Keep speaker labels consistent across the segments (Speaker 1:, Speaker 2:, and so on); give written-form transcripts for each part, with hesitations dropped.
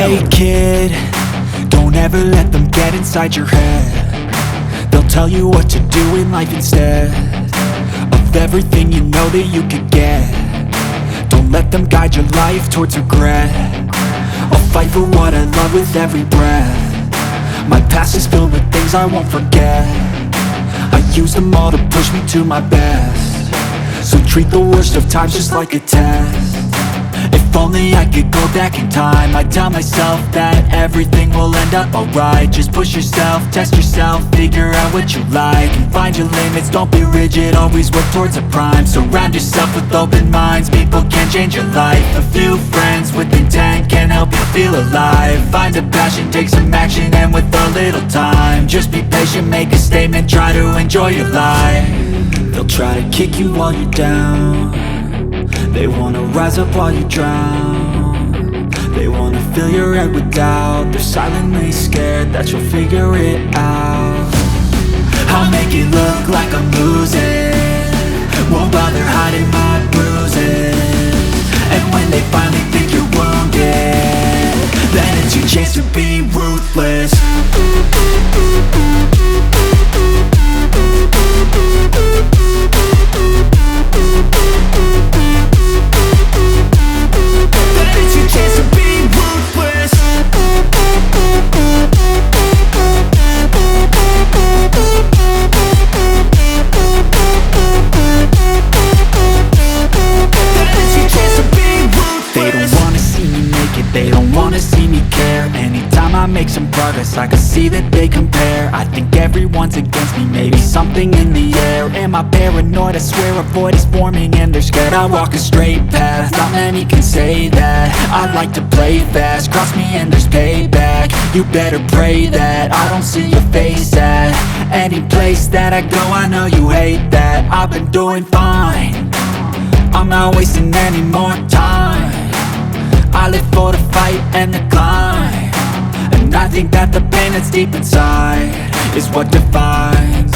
Speaker 1: Hey kid, don't ever let them get inside your head. They'll tell you what to do in life instead of everything you know that you could get. Don't let them guide your life towards regret. I'll fight for what I love with every breath. My past is filled with things I won't forget. I use them all to push me to my best. So treat the worst of times just like a test. If only I could go back in time, I'd tell myself that everything will end up alright. Just push yourself, test yourself, figure out what you like, and find your limits, don't be rigid, always work towards a prime. Surround yourself with open minds, people can change your life. A few friends with intent can help you feel alive. Find a passion, take some action, and with a little time, just be patient, make a statement, try to enjoy your life. They'll try to kick you while you're down. They wanna rise up while you drown. They wanna fill your head with doubt. They're silently scared that you'll figure it out. I'll make it look like I'm losing, won't bother hiding my bruises. And when they finally think you're wounded, then it's your chance to be ruthless. They don't wanna see me care. Anytime I make some progress, I can see that they compare. I think everyone's against me, maybe something in the air. Am I paranoid? I swear a void is forming and they're scared. I walk a straight path, not many can say that. I like to play fast, cross me and there's payback. You better pray that I don't see your face at any place that I go. I know you hate that. I've been doing fine, I'm not wasting any more time. I live for the fight and the climb, and I think that the pain that's deep inside is what defines.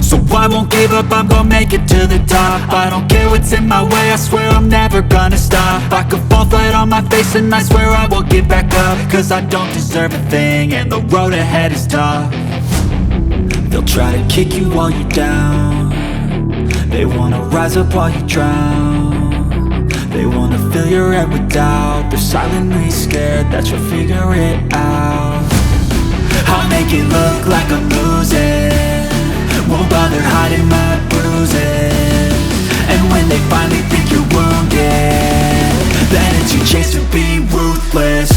Speaker 1: So I won't give up, I'm gonna make it to the top. I don't care what's in my way, I swear I'm never gonna stop. I could fall flat on my face and I swear I will get back up, cause I don't deserve a thing and the road ahead is tough. They'll try to kick you while you're down. They wanna rise up while you drown. They wanna fill your head with doubt. They're silently scared that you'll figure it out. I'll make it look like I'm losing, won't bother hiding my bruises. And when they finally think you're wounded, then it's your chance to be ruthless.